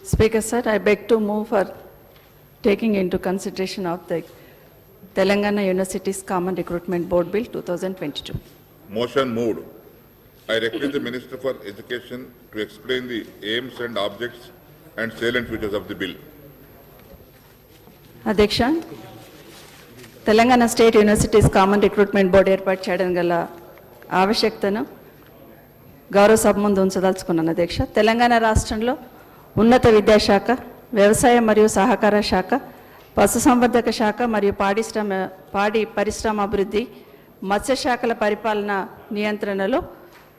Speaker sir, I beg to move for taking into consideration of the Telangana Universities Common Recruitment Board Bill 2022. Motion moved. I request the Minister for Education to explain the aims and objects and salient features of the bill. అధ్యక్ష, Telangana state universities common recruitment board ఏర్పాటు చేయడం గల ఆవశ్యకతను గౌరవ సభ ముందు ఉంచదలుచుకున్నాను. అధ్యక్ష, తెలంగాణ రాష్ట్రంలో ఉన్నత విద్యాశాఖ, వ్యవసాయ మరియు సహకార శాఖ, పశుసంవర్ధక శాఖ మరియు పాడి పరిశ్రమ అభివృద్ధి, మత్స్యశాఖల పరిపాలన నియంత్రణలో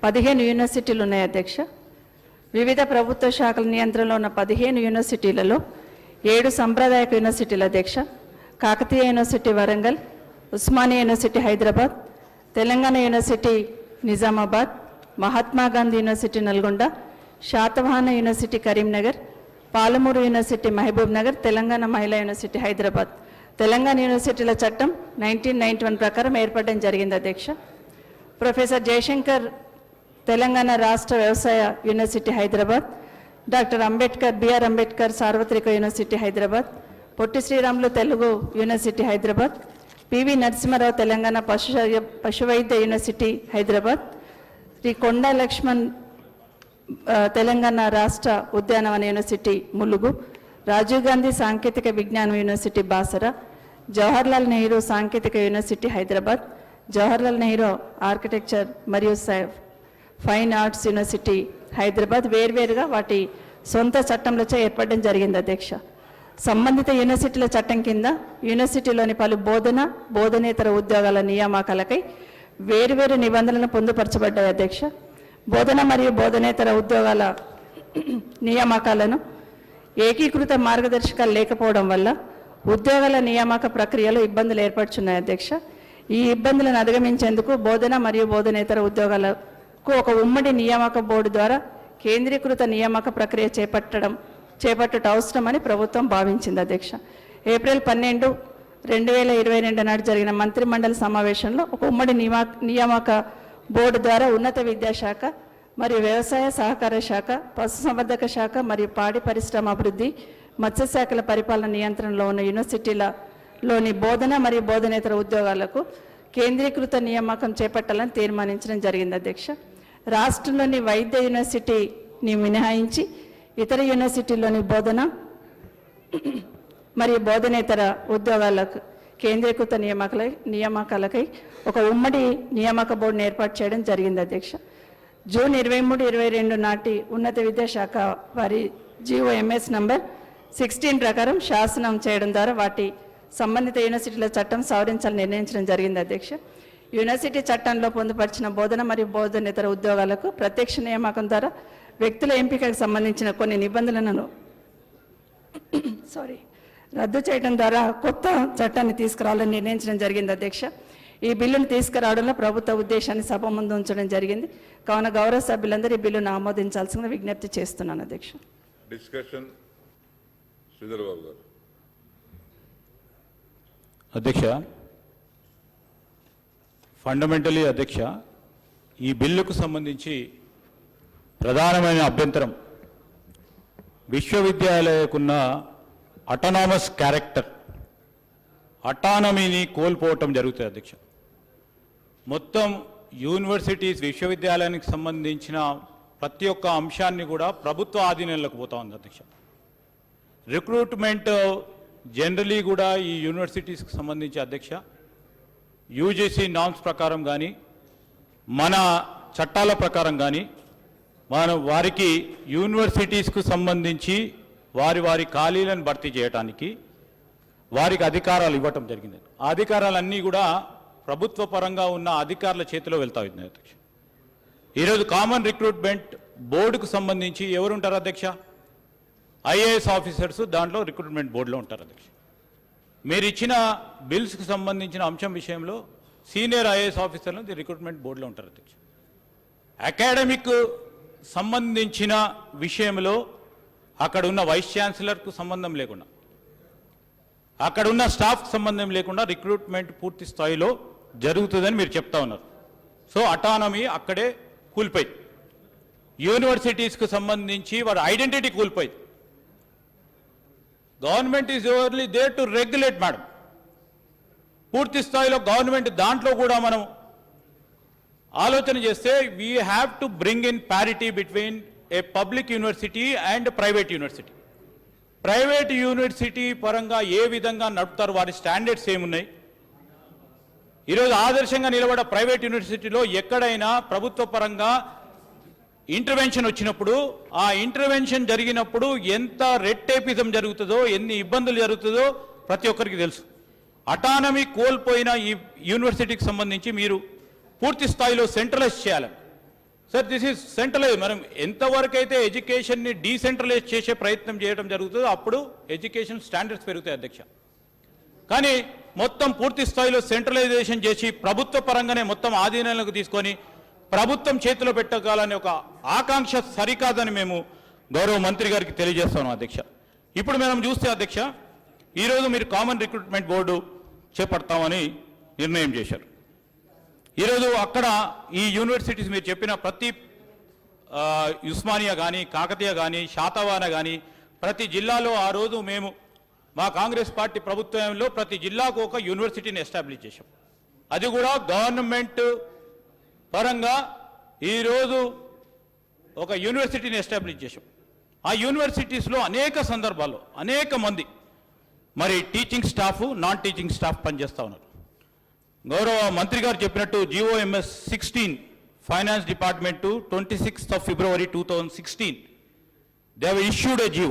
15 యూనివర్సిటీలు ఉన్నాయి. అధ్యక్ష, వివిధ ప్రభుత్వ శాఖల నియంత్రణలో ఉన్న 15 యూనివర్సిటీలలో 7 సాంప్రదాయక యూనివర్సిటీల అధ్యక్ష, Kakatiya university Warangal, Osmania university Hyderabad, Telangana university Nizamabad, Mahatma Gandhi university Nalgonda, Satavahana university Karimnagar, Palamuru university Mahabubnagar, Telangana Mahila university Hyderabad. Telangana యూనివర్సిటీల చట్టం 1991 ప్రకారం ఏర్పడడం జరిగింది. అధ్యక్ష, ప్రొఫెసర్ జయశంకర్ తెలంగాణ రాష్ట్ర వ్యవసాయ university Hyderabad, doctor Ambedkar BR Ambedkar సార్వత్రిక university Hyderabad, Potti Sriramulu Telugu university Hyderabad, PV Narasimha Rao Telangana పశువైద్య university Hyderabad, Shri కొండా లక్ష్మణ్ తెలంగాణ రాష్ట్ర ఉద్యానవన యూనివర్సిటీ ములుగు, రాజీవ్ గాంధీ సాంకేతిక విజ్ఞాన యూనివర్సిటీ బాసర, జవహర్లాల్ నెహ్రూ సాంకేతిక యూనివర్సిటీ హైదరాబాద్, జవహర్లాల్ నెహ్రూ ఆర్కిటెక్చర్ మరియు ఫైన్ ఆర్ట్స్ యూనివర్సిటీ హైదరాబాద్ వేర్వేరుగా వాటి సొంత చట్టంలోచే ఏర్పడడం జరిగింది. అధ్యక్ష, సంబంధిత యూనివర్సిటీల చట్టం కింద యూనివర్సిటీలోని పలు బోధనేతర ఉద్యోగాల నియామకాలకై వేరువేరు నిబంధనలను పొందుపరచబడ్డాయి. అధ్యక్ష, బోధన మరియు బోధనేతర ఉద్యోగాల నియామకాలను ఏకీకృత మార్గదర్శకాలు లేకపోవడం వల్ల ఉద్యోగాల నియామక ప్రక్రియలో ఇబ్బందులు ఏర్పడుచున్నాయి. అధ్యక్ష, ఈ ఇబ్బందులను అధిగమించేందుకు బోధన మరియు బోధనేతర ఉద్యోగాలకు ఒక ఉమ్మడి నియామక బోర్డు ద్వారా కేంద్రీకృత నియామక ప్రక్రియ చేపట్టడం అవసరమని ప్రభుత్వం భావించింది. అధ్యక్ష, ఏప్రిల్ 12, 2022 నాడు జరిగిన మంత్రిమండలి సమావేశంలో ఒక ఉమ్మడి నియామక బోర్డు ద్వారా ఉన్నత విద్యాశాఖ మరియు వ్యవసాయ సహకార శాఖ, పశుసంవర్ధక శాఖ మరియు పాడి పరిశ్రమ అభివృద్ధి, మత్స్యశాఖల పరిపాలన నియంత్రణలో ఉన్న యూనివర్సిటీలలోని బోధన మరియు బోధనేతర ఉద్యోగాలకు కేంద్రీకృత నియామకం చేపట్టాలని తీర్మానించడం జరిగింది. అధ్యక్ష, రాష్ట్రంలోని వైద్య యూనివర్సిటీని మినహాయించి ఇతర యూనివర్సిటీల్లోని బోధన మరియు బోధనేతర ఉద్యోగాలకు కేంద్రీకృత నియామకాలకై ఒక ఉమ్మడి నియామక బోర్డును ఏర్పాటు చేయడం జరిగింది. అధ్యక్ష, జూన్ 23, 22 నాటి ఉన్నత విద్యాశాఖ వారి GOMS నంబర్ 16 ప్రకారం శాసనం చేయడం ద్వారా వాటి సంబంధిత యూనివర్సిటీల చట్టం సవరించాలని నిర్ణయించడం జరిగింది. అధ్యక్ష, యూనివర్సిటీ చట్టంలో పొందుపరిచిన బోధన మరియు బోధనేతర ఉద్యోగాలకు ప్రత్యక్ష నియామకం ద్వారా వ్యక్తుల ఎంపికకు సంబంధించిన కొన్ని నిబంధనలను రద్దు చేయడం ద్వారా కొత్త చట్టాన్ని తీసుకురావాలని నిర్ణయించడం జరిగింది. అధ్యక్ష, ఈ బిల్లును తీసుకురావడంలో ప్రభుత్వ ఉద్దేశాన్ని సభ ముందు ఉంచడం జరిగింది. కావున గౌరవ సభ్యులందరూ ఈ బిల్లును ఆమోదించాల్సిన విజ్ఞప్తి చేస్తున్నాను. అధ్యక్ష, డిస్కషన్. శ్రీధర్ బాబు గారు. అధ్యక్ష, ఫండమెంటలీ అధ్యక్ష, ఈ బిల్లుకు సంబంధించి ప్రధానమైన అభ్యంతరం విశ్వవిద్యాలయకున్న అటానమస్ క్యారెక్టర్, అటానమీని కోల్పోవటం జరుగుతుంది. అధ్యక్ష, మొత్తం యూనివర్సిటీస్ విశ్వవిద్యాలయానికి సంబంధించిన ప్రతి ఒక్క అంశాన్ని కూడా ప్రభుత్వ ఆధీనంలోకి పోతా ఉంది. అధ్యక్ష, రిక్రూట్మెంట్ జనరలీ కూడా ఈ యూనివర్సిటీస్కి సంబంధించి అధ్యక్ష UGC నామ్స్ ప్రకారం కానీ మన చట్టాల ప్రకారం కానీ వారికి యూనివర్సిటీస్కు సంబంధించి వారి ఖాళీలను భర్తీ చేయడానికి వారికి అధికారాలు ఇవ్వటం జరిగింది. ఆ అధికారాలన్నీ కూడా ప్రభుత్వ పరంగా ఉన్న అధికారుల చేతిలో వెళ్తా ఉన్నాయి. అధ్యక్ష, ఈరోజు కామన్ రిక్రూట్మెంట్ బోర్డుకు సంబంధించి ఎవరు ఉంటారు అధ్యక్ష? IAS ఆఫీసర్స్ దాంట్లో రిక్రూట్మెంట్ బోర్డులో ఉంటారు. అధ్యక్ష, మీరు ఇచ్చిన బిల్స్కి సంబంధించిన అంశం విషయంలో సీనియర్ IAS ఆఫీసర్లు రిక్రూట్మెంట్ బోర్డులో ఉంటారు. అధ్యక్ష, అకాడమిక్ సంబంధించిన విషయంలో అక్కడ ఉన్న వైస్ ఛాన్సలర్కు సంబంధం లేకుండా, అక్కడ ఉన్న స్టాఫ్కి సంబంధం లేకుండా రిక్రూట్మెంట్ పూర్తి స్థాయిలో జరుగుతుందని మీరు చెప్తా ఉన్నారు. సో అటానమీ అక్కడే కూలిపోయింది. యూనివర్సిటీస్కు సంబంధించి వారి ఐడెంటిటీ కూలిపోయింది. Government is only there to regulate madam. పూర్తి స్థాయిలో గవర్నమెంట్ దాంట్లో కూడా మనం ఆలోచన చేస్తే we have to bring in parity between a public university and private university. Private university పరంగా ఏ విధంగా నడుపుతారు, వారి స్టాండర్డ్స్ ఏమున్నాయి? ఈరోజు ఆదర్శంగా నిలబడ ప్రైవేట్ యూనివర్సిటీలో ఎక్కడైనా ప్రభుత్వ పరంగా ఇంటర్వెన్షన్ వచ్చినప్పుడు, ఆ ఇంటర్వెన్షన్ జరిగినప్పుడు ఎంత రెడ్ టేపిజం జరుగుతుందో, ఎన్ని ఇబ్బందులు జరుగుతుందో ప్రతి ఒక్కరికి తెలుసు. అటానమీ కోల్పోయిన ఈ యూనివర్సిటీకి సంబంధించి మీరు పూర్తి స్థాయిలో సెంట్రలైజ్ చేయాలి. Sir, this is centralise. మనం ఎంతవరకు అయితే ఎడ్యుకేషన్ని డీసెంట్రలైజ్ చేసే ప్రయత్నం చేయడం జరుగుతుందో అప్పుడు ఎడ్యుకేషన్ స్టాండర్డ్స్ పెరుగుతాయి అధ్యక్ష. కానీ మొత్తం పూర్తి స్థాయిలో సెంట్రలైజేషన్ చేసి ప్రభుత్వ పరంగానే మొత్తం ఆధీనంలోకి తీసుకొని ప్రభుత్వం చేతిలో పెట్టగాలనే ఒక ఆకాంక్ష సరికాదని మేము గౌరవ మంత్రి గారికి తెలియజేస్తాను అధ్యక్ష. ఇప్పుడు మనం చూస్తే అధ్యక్ష, ఈరోజు మీరు కామన్ రిక్రూట్మెంట్ బోర్డు చేపడతామని నిర్ణయం చేశారు. ఈరోజు అక్కడ ఈ యూనివర్సిటీస్ మీరు చెప్పిన ప్రతి ఉస్మానియా కానీ, కాకతీయ కానీ, శాతవాన కానీ ప్రతి జిల్లాలో ఆ రోజు మేము మా కాంగ్రెస్ పార్టీ ప్రభుత్వంలో ప్రతి జిల్లాకు ఒక యూనివర్సిటీని ఎస్టాబ్లిష్ చేశాం. అది కూడా గవర్నమెంట్ పరంగా ఈరోజు ఒక యూనివర్సిటీని ఎస్టాబ్లిష్ చేశాం. ఆ యూనివర్సిటీస్లో అనేక సందర్భాల్లో అనేక మంది మరి teaching staff, non teaching staff పనిచేస్తూ ఉన్నారు. గౌరవ మంత్రి గారు చెప్పినట్టు GOMS 16 finance department 26th of February 2016 they have issued a GO.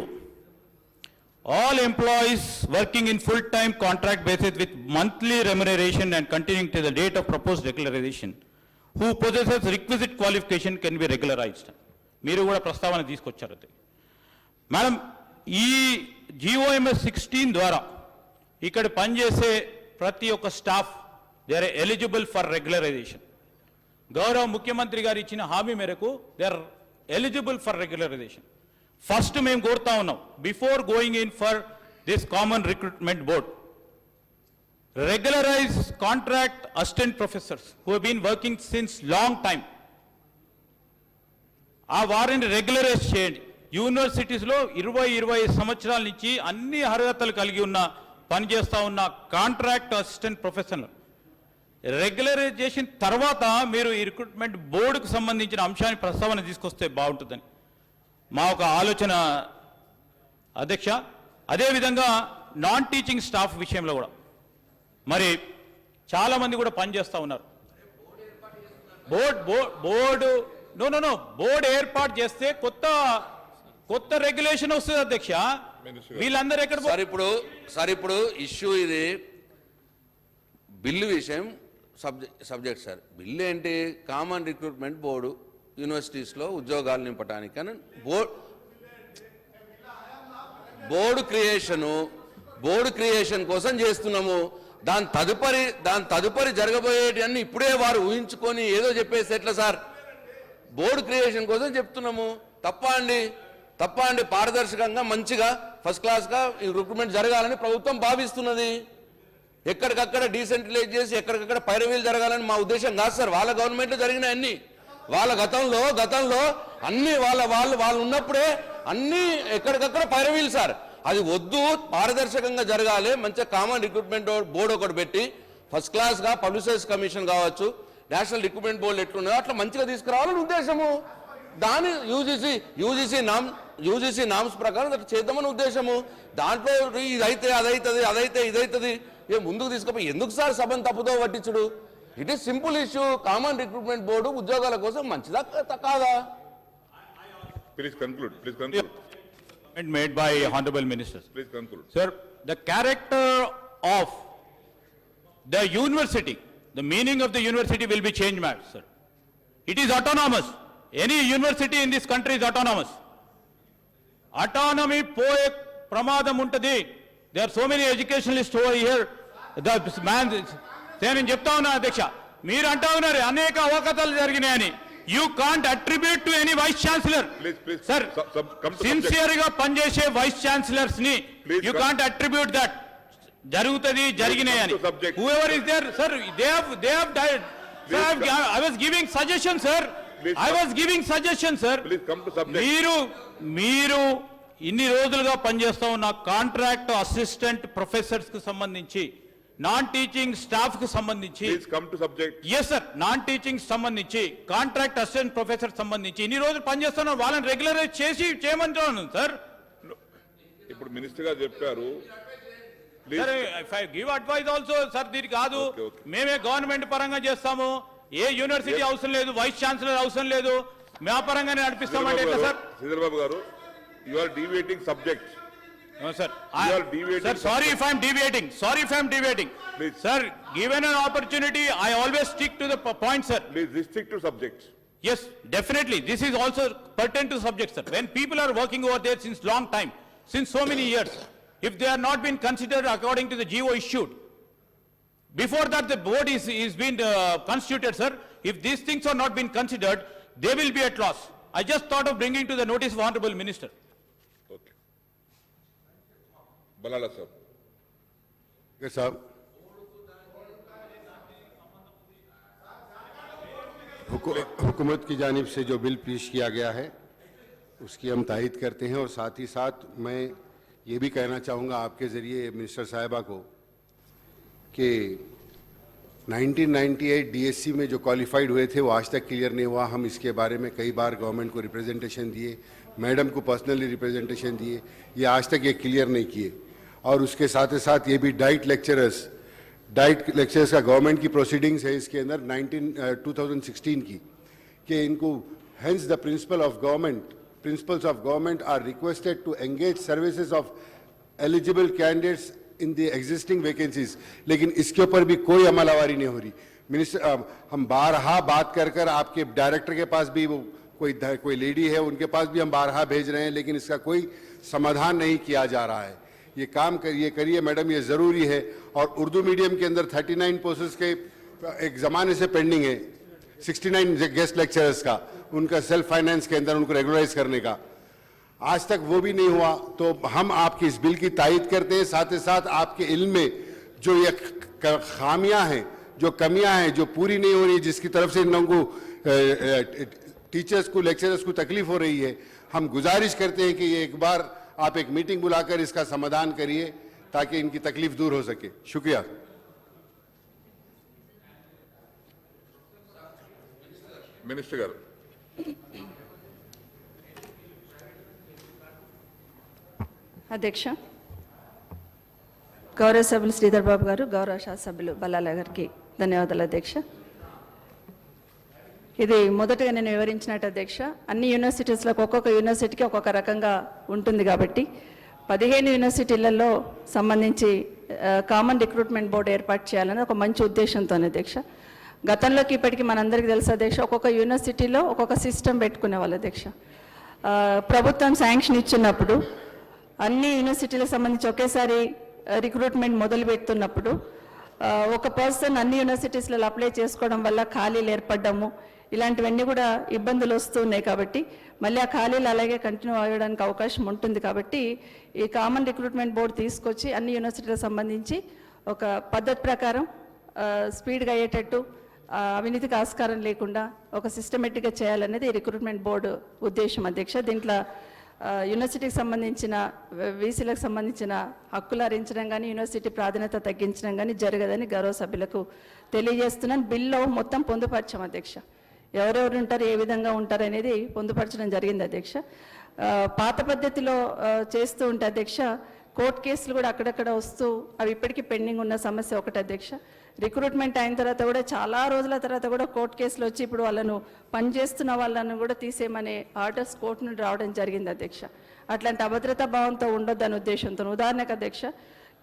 All employees working in full-time contract basis with monthly remuneration and continuing to the date of proposed regularization who possesses requisite qualification can be regularized. మీరు కూడా ప్రస్తావన తీసుకొచ్చారు. Madam, ఈ GOMS 16 ద్వారా ఇక్కడ పనిచేసే ప్రతి ఒక్క staff they are eligible for regularisation. గౌరవ ముఖ్యమంత్రి గారు ఇచ్చిన హామీ మేరకు they are eligible for regularisation. First మేము కోరుతా ఉన్నాం, before going in for this common recruitment board, regularise contract assistant professors who have been working since long time. ఆ వారిని రెగ్యులరైజ్ చేయండి. యూనివర్సిటీస్లో 20-25 సంవత్సరాల నుంచి అన్ని అర్హతలు కలిగి ఉన్న పనిచేస్తూ ఉన్న కాంట్రాక్ట్ అసిస్టెంట్ ప్రొఫెసర్లు రెగ్యులరైజ్ చేసిన తర్వాత మీరు ఈ రిక్రూట్మెంట్ బోర్డుకు సంబంధించిన అంశాన్ని ప్రస్తావన తీసుకొస్తే బాగుంటుందని మా ఒక ఆలోచన అధ్యక్ష. అదేవిధంగా నాన్ టీచింగ్ స్టాఫ్ విషయంలో కూడా మరి చాలామంది కూడా పనిచేస్తూ ఉన్నారు. బోర్డు ఏర్పాటు చేస్తే కొత్త రెగ్యులేషన్ వస్తుంది అధ్యక్ష. వీళ్ళందరూ ఎక్కడ సార్ ఇప్పుడు ఇష్యూ ఇది బిల్లు విషయం సబ్జెక్ట్ సార్. బిల్లు ఏంటి? కామన్ రిక్రూట్మెంట్ బోర్డు యూనివర్సిటీస్లో ఉద్యోగాలు నింపడానికి అని బోర్డు క్రియేషన్ కోసం చేస్తున్నాము. దాని తదుపరి జరగబోయేటి ఇప్పుడే వారు ఊహించుకొని ఏదో చెప్పేసి ఎట్లా సార్? బోర్డు క్రియేషన్ కోసం చెప్తున్నాము. తప్ప అండి పారదర్శకంగా మంచిగా ఫస్ట్ క్లాస్గా ఈ రిక్రూట్మెంట్ జరగాలని ప్రభుత్వం భావిస్తున్నది. ఎక్కడికక్కడ డీసెంట్రలైజ్ చేసి ఎక్కడికక్కడ పైరవీలు జరగాలని మా ఉద్దేశం కాదు సార్. వాళ్ళ గవర్నమెంట్లో జరిగినాయి అన్ని. వాళ్ళ గతంలో అన్ని వాళ్ళు ఉన్నప్పుడే అన్ని ఎక్కడికక్కడ పైరవీలు సార్. అది వద్దు, పారదర్శకంగా జరగాలి. మంచిగా కామన్ రిక్రూట్మెంట్ బోర్డు ఒకటి పెట్టి ఫస్ట్ క్లాస్గా పబ్లిసిటీ కమిషన్ కావచ్చు, నేషనల్ రిక్రూట్మెంట్ బోర్డు ఎట్లున్నాయో అట్లా మంచిగా తీసుకురావాలని ఉద్దేశము. దాని యూజీసీ నామ్స్ ప్రకారం అట్లా చేద్దామని ఉద్దేశము. దాంట్లో ఇదైతే ఇదైతుంది ముందుకు తీసుకుపోయి ఎందుకు సార్ సభను తప్పుదో పట్టించుడు? It is simple issue. Common recruitment board ఉద్యోగాల కోసం మంచిదా కాదా? Please conclude. Made by honorable ministers. Please conclude. Sir, the character of the university, the meaning of the university will be changed, ma'am, sir. It is autonomous. Any university in this country is autonomous. Autonomy poye pramadam untadi. There are so many educationalists over here. The man, నేను చెప్తా ఉన్నా అధ్యక్ష, మీరు అంటా ఉన్నారు అనేక అవకతలు జరిగినాయని. You can't attribute to any vice chancellor. Please. Sir, sincere గా పనిచేసే వైస్ ఛాన్సలర్స్ ని you can't attribute that. జరుగుతది జరిగినాయని. Whoever is there, sir, they have died. Sir, I was giving suggestions, sir. I was giving suggestions, sir. Please come to subject. మీరు ఇన్ని రోజులుగా పనిచేస్తూ ఉన్న contract assistant professors కు సంబంధించి, non teaching staff కు సంబంధించి, Please come to subject. Yes sir, non teaching సంబంధించి, కాంట్రాక్ట్ అసిస్టెంట్ ప్రొఫెసర్ సంబంధించి ఇన్ని రోజులు పనిచేస్తున్న వాళ్ళని రెగ్యులరైజ్ చేసి చేయమంటున్నాను సార్. ఇప్పుడు మినిస్టర్ గారు చెప్పారు. Please. సరే, if I give advise also sir, దీనికి కాదు, Okay, okay. మేమే గవర్నమెంట్ పరంగా చేస్తాము, ఏ యూనివర్సిటీ అవసరం లేదు, వైస్ ఛాన్సలర్ అవసరం లేదు, మా పరంగానే నడిపిస్తామంటే ఎట్లా సార్? శ్రీధర్ బాబు గారు, you are deviating subject. No, sir. You are deviating. Sir, sorry if I am deviating. Sorry if I am deviating. Please. Sir, given an opportunity, I always stick to the point, sir. Please restrict to subject. Yes, definitely. This is also pertinent to subject, sir. When people are working over there since long time, since so many years, if they are not been considered according to the GO issued, before that the board is been constituted, sir. If these things are not been considered, they will be at loss. I just thought of bringing to the notice of Honorable Minister. Okay. Balala sir. Yes, sir. हुकूमत की जानिब से जो bill पेश किया गया है उसकी हम तायद करते हैं, और साथ ही साथ मैं ये भी कहना चाहूँगा आपके ज़रिए मिनिस्टर साहिबा को कि 1998 डीएससी में जो क्वालिफाइड हुए थे वो आज तक क्लियर नहीं हुआ। हम इसके बारे में कई बार गवर्नमेंट को रिप्रेजेंटेशन दिए, मैडम को पर्सनली रिप्रेजेंटेशन दिए, ये आज तक ये क्लियर नहीं किए। और उसके साथ ही साथ ये भी डाइट लेक्चरर्स का गवर्नमेंट की प्रोसीडिंग्स है इसके अंदर 2016 की, कि इनको hence the principals of government are requested to engage services of eligible candidates in the existing vacancies, लेकिन इसके ऊपर भी कोई अमलावरी नहीं हो रही। मिनिस्टर, हम बारहा बात कर आपके डायरेक्टर के पास भी, वो कोई लेडी है उनके पास भी हम बारहा भेज रहे हैं, लेकिन इसका कोई समाधान नहीं किया जा रहा है। ये काम करिए मैडम, ये ज़रूरी है। और उर्दू मीडियम के अंदर 39 पोस्ट्स के एक ज़माने से पेंडिंग है, 69 गेस्ट लेक्चरर्स का, उनका सेल्फ फाइनेंस के अंदर उनको रेगुलराइज करने का, आज तक वो भी नहीं हुआ। तो हम आपकी इस बिल की तायद करते हैं, साथ ही साथ आपके इल्म में जो ये खामियां हैं, जो कमियां हैं, जो पूरी नहीं हो रही, जिसकी तरफ से इन लोगों को, टीचर्स को, लेक्चरर्स को तकलीफ हो रही है, हम गुजारिश करते हैं कि ये एक बार आप एक मीटिंग बुलाकर इसका समाधान करिए ताकि इनकी तकलीफ दूर हो सके। शुक्रिया। मिनिस्टर गाరు. అధ్యక్ష, గౌరవ సభ్యులు శ్రీధర్ బాబు గారు, గౌరవ శాసనసభ్యులు బల్లాల గారికి ధన్యవాదాలు అధ్యక్ష. ఇది మొదటగా నేను వివరించినట్టు అధ్యక్ష, అన్ని యూనివర్సిటీస్లో ఒక్కొక్క యూనివర్సిటీకి ఒక్కొక్క రకంగా ఉంటుంది కాబట్టి 15 యూనివర్సిటీలలో సంబంధించి కామన్ రిక్రూట్మెంట్ బోర్డు ఏర్పాటు చేయాలని ఒక మంచి ఉద్దేశంతో అధ్యక్ష. గతంలోకి ఇప్పటికీ మనందరికీ తెలుసు అధ్యక్ష, ఒక్కొక్క యూనివర్సిటీలో ఒక్కొక్క సిస్టమ్ పెట్టుకునే వాళ్ళు అధ్యక్ష. ప్రభుత్వం శాంక్షన్ ఇచ్చినప్పుడు అన్ని యూనివర్సిటీలకు సంబంధించి ఒకేసారి రిక్రూట్మెంట్ మొదలు పెడుతున్నప్పుడు ఒక పర్సన్ అన్ని యూనివర్సిటీస్లలో అప్లై చేసుకోవడం వల్ల ఖాళీలు ఏర్పడము, ఇలాంటివన్నీ కూడా ఇబ్బందులు వస్తున్నాయి. కాబట్టి మళ్ళీ ఆ ఖాళీలు అలాగే కంటిన్యూ అవ్వడానికి అవకాశం ఉంటుంది. కాబట్టి ఈ కామన్ రిక్రూట్మెంట్ బోర్డు తీసుకొచ్చి అన్ని యూనివర్సిటీలకు సంబంధించి ఒక పద్ధతి ప్రకారం స్పీడ్గా అయ్యేటట్టు, అవినీతికి ఆస్కారం లేకుండా ఒక సిస్టమేటిక్గా చేయాలనేది ఈ రిక్రూట్మెంట్ బోర్డు ఉద్దేశం అధ్యక్ష. దీంట్లో యూనివర్సిటీకి సంబంధించిన, వీసీలకు సంబంధించిన హక్కులు హరించడం కానీ, యూనివర్సిటీ ప్రాధాన్యత తగ్గించడం కానీ జరగదని గౌరవ సభ్యులకు తెలియజేస్తున్నాను. బిల్లో మొత్తం పొందుపరచాం అధ్యక్ష, ఎవరెవరు ఉంటారు, ఏ విధంగా ఉంటారు అనేది పొందుపరచడం జరిగింది అధ్యక్ష. పాత పద్ధతిలో చేస్తూ ఉంటే అధ్యక్ష, కోర్టు కేసులు కూడా అక్కడక్కడ వస్తూ అవి ఇప్పటికీ పెండింగ్ ఉన్న సమస్య ఒకటి అధ్యక్ష. రిక్రూట్మెంట్ అయిన తర్వాత కూడా చాలా రోజుల తర్వాత కూడా కోర్టు కేసులు వచ్చి ఇప్పుడు వాళ్ళను పనిచేస్తున్న వాళ్ళను కూడా తీసేయమనే ఆర్డర్స్ కోర్టు నుండి రావడం జరిగింది అధ్యక్ష. అట్లాంటి అభద్రతా భావంతో ఉండొద్దు అనే ఉద్దేశంతో, ఉదాహరణకు అధ్యక్ష,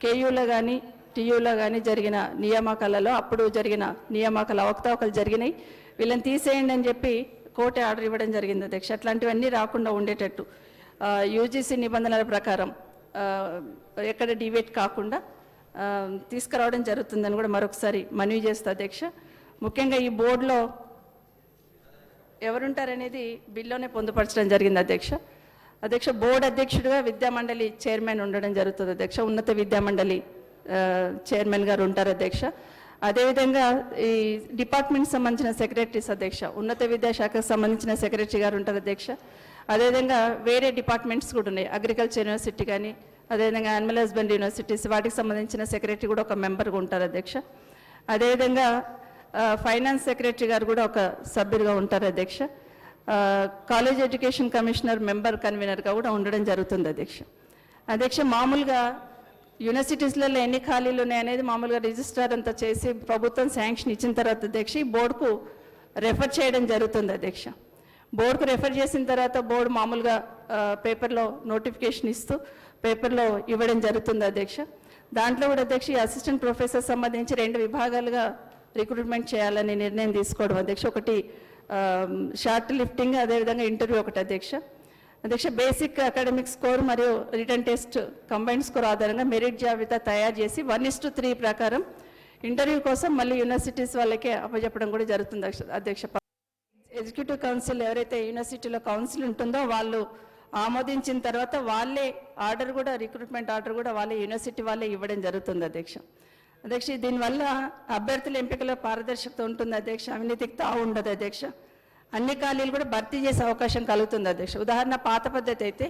కేయూలో కానీ టీయూలో కానీ జరిగిన నియామకాలలో అప్పుడు జరిగిన నియామకాల అవకతవకలు జరిగినాయి, వీళ్ళని తీసేయండి అని చెప్పి కోర్టు ఆర్డర్ ఇవ్వడం జరిగింది అధ్యక్ష. అట్లాంటివన్నీ రాకుండా ఉండేటట్టు యూజీసీ నిబంధనల ప్రకారం ఎక్కడ డివేట్ కాకుండా తీసుకురావడం జరుగుతుందని కూడా మరొకసారి మనవి చేస్తా అధ్యక్ష. ముఖ్యంగా ఈ బోర్డులో ఎవరుంటారనేది బిల్లోనే పొందుపరచడం జరిగింది అధ్యక్ష. బోర్డు అధ్యక్షుడిగా విద్యామండలి చైర్మన్ ఉండడం జరుగుతుంది అధ్యక్ష. ఉన్నత విద్యామండలి చైర్మన్ గారు ఉంటారు అధ్యక్ష. అదేవిధంగా ఈ డిపార్ట్మెంట్ సంబంధించిన సెక్రటరీస్ అధ్యక్ష, ఉన్నత విద్యాశాఖకు సంబంధించిన సెక్రటరీ గారు ఉంటారు అధ్యక్ష. అదేవిధంగా వేరే డిపార్ట్మెంట్స్ కూడా ఉన్నాయి, అగ్రికల్చర్ యూనివర్సిటీ కానీ, అదేవిధంగా యానిమల్ హస్బెండరీ యూనివర్సిటీస్, వాటికి సంబంధించిన సెక్రటరీ కూడా ఒక మెంబర్గా ఉంటారు అధ్యక్ష. అదేవిధంగా ఫైనాన్స్ సెక్రటరీ గారు కూడా ఒక సభ్యులుగా ఉంటారు అధ్యక్ష. కాలేజ్ ఎడ్యుకేషన్ కమిషనర్ మెంబర్ కన్వీనర్గా కూడా ఉండడం జరుగుతుంది అధ్యక్ష. అధ్యక్ష, మామూలుగా యూనివర్సిటీస్లలో ఎన్ని ఖాళీలు ఉన్నాయనేది మామూలుగా రిజిస్ట్రార్ అంతా చేసి ప్రభుత్వం శాంక్షన్ ఇచ్చిన తర్వాత అధ్యక్ష ఈ బోర్డుకు రెఫర్ చేయడం జరుగుతుంది అధ్యక్ష. బోర్డుకు రెఫర్ చేసిన తర్వాత బోర్డు మామూలుగా పేపర్లో నోటిఫికేషన్ ఇస్తూ పేపర్లో ఇవ్వడం జరుగుతుంది అధ్యక్ష. దాంట్లో కూడా అధ్యక్ష ఈ అసిస్టెంట్ ప్రొఫెసర్ సంబంధించి 2 విభాగాలుగా రిక్రూట్మెంట్ చేయాలని నిర్ణయం తీసుకోవడం అధ్యక్ష. ఒకటి షార్ట్ లిఫ్టింగ్, అదేవిధంగా ఇంటర్వ్యూ ఒకటి అధ్యక్ష. అధ్యక్ష, బేసిక్ అకాడమిక్ స్కోర్ మరియు రిటర్న్ టెస్ట్ కంబైన్డ్ స్కోర్ ఆధారంగా మెరిట్ జాబితా తయారు చేసి 1:3 ప్రకారం ఇంటర్వ్యూ కోసం మళ్ళీ యూనివర్సిటీస్ వాళ్ళకే అప్పచెప్పడం కూడా జరుగుతుంది అధ్యక్ష. ఎగ్జిక్యూటివ్ కౌన్సిల్ ఎవరైతే యూనివర్సిటీలో కౌన్సిల్ ఉంటుందో వాళ్ళు ఆమోదించిన తర్వాత వాళ్ళే ఆర్డర్ కూడా, రిక్రూట్మెంట్ ఆర్డర్ కూడా వాళ్ళే యూనివర్సిటీ వాళ్ళే ఇవ్వడం జరుగుతుంది అధ్యక్ష. అధ్యక్ష, దీనివల్ల అభ్యర్థుల ఎంపికలో పారదర్శకత ఉంటుంది అధ్యక్ష, అవినీతికి తావు ఉండదు అధ్యక్ష. అన్ని ఖాళీలు కూడా భర్తీ చేసే అవకాశం కలుగుతుంది అధ్యక్ష. ఉదాహరణ, పాత పద్ధతి అయితే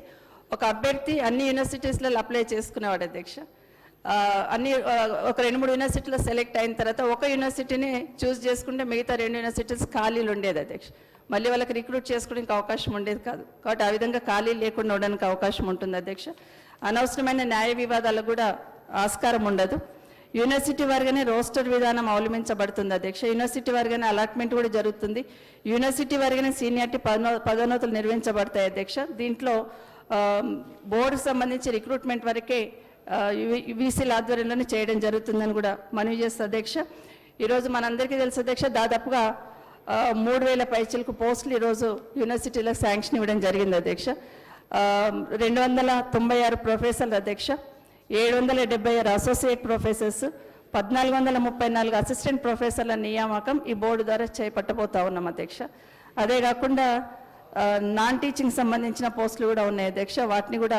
ఒక అభ్యర్థి అన్ని యూనివర్సిటీస్లలో అప్లై చేసుకునేవాడు అధ్యక్ష. ఒక 2-3 యూనివర్సిటీలో సెలెక్ట్ అయిన తర్వాత ఒక యూనివర్సిటీని చూస్ చేసుకుంటే మిగతా 2 యూనివర్సిటీస్ ఖాళీలు ఉండేది అధ్యక్ష. మళ్ళీ వాళ్ళకి రిక్రూట్ చేసుకోవడానికి అవకాశం ఉండేది కాదు. కాబట్టి ఆ విధంగా ఖాళీలు లేకుండా ఉండడానికి అవకాశం ఉంటుంది అధ్యక్ష. అనవసరమైన న్యాయ వివాదాలకు కూడా ఆస్కారం ఉండదు. యూనివర్సిటీ వారిగానే రోస్టర్ విధానం అవలంబించబడుతుంది అధ్యక్ష. యూనివర్సిటీ వారిగానే అలాట్మెంట్ కూడా జరుగుతుంది. యూనివర్సిటీ వారిగానే సీనియారిటీ పదోన్నతులు నిర్వహించబడతాయి అధ్యక్ష. దీంట్లో బోర్డుకు సంబంధించి రిక్రూట్మెంట్ వరకే వీసీల ఆధ్వర్యంలోనే చేయడం జరుగుతుందని కూడా మనవి చేస్తుంది అధ్యక్ష. ఈరోజు మనందరికీ తెలుసు అధ్యక్ష, దాదాపుగా 3,000 పైచిలకు పోస్టులు ఈరోజు యూనివర్సిటీలకు శాంక్షన్ ఇవ్వడం జరిగింది అధ్యక్ష. 296 ప్రొఫెసర్లు అధ్యక్ష, 776 అసోసియేట్ ప్రొఫెసర్స్, 1434 అసిస్టెంట్ ప్రొఫెసర్ల నియామకం ఈ బోర్డు ద్వారా చేపట్టబోతా ఉన్నాం అధ్యక్ష. అదే కాకుండా నాన్ టీచింగ్ సంబంధించిన పోస్టులు కూడా ఉన్నాయి అధ్యక్ష. వాటిని కూడా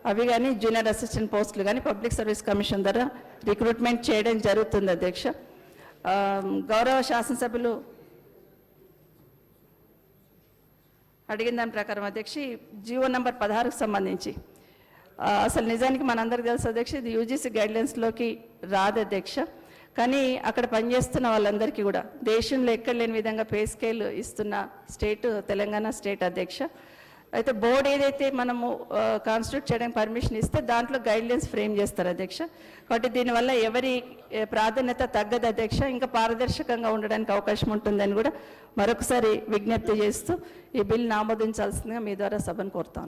అవి కానీ జూనియర్ అసిస్టెంట్ పోస్టులు కానీ పబ్లిక్ సర్వీస్ కమిషన్ ద్వారా రిక్రూట్మెంట్ చేయడం జరుగుతుంది అధ్యక్ష. గౌరవ శాసనసభ్యులు అడిగిన దాని ప్రకారం అధ్యక్ష జీవో నంబర్ 16కు సంబంధించి అసలు నిజానికి మనందరికీ తెలుసు అధ్యక్ష, ఇది యూజీసీ గైడ్లైన్స్లోకి రాదు అధ్యక్ష. కానీ అక్కడ పనిచేస్తున్న వాళ్ళందరికీ కూడా దేశంలో ఎక్కడ లేని విధంగా పే స్కేల్ ఇస్తున్న స్టేట్ తెలంగాణ స్టేట్ అధ్యక్ష. అయితే బోర్డు ఏదైతే మనము కాన్స్టిట్యూట్ చేయడానికి పర్మిషన్ ఇస్తే దాంట్లో గైడ్లైన్స్ ఫ్రేమ్ చేస్తారు అధ్యక్ష. కాబట్టి దీనివల్ల ఎవరి ప్రాధాన్యత తగ్గదు అధ్యక్ష, ఇంకా పారదర్శకంగా ఉండడానికి అవకాశం ఉంటుందని కూడా మరొకసారి విజ్ఞప్తి చేస్తూ ఈ బిల్లును ఆమోదించాల్సిందిగా మీ ద్వారా సభను కోరుతాను.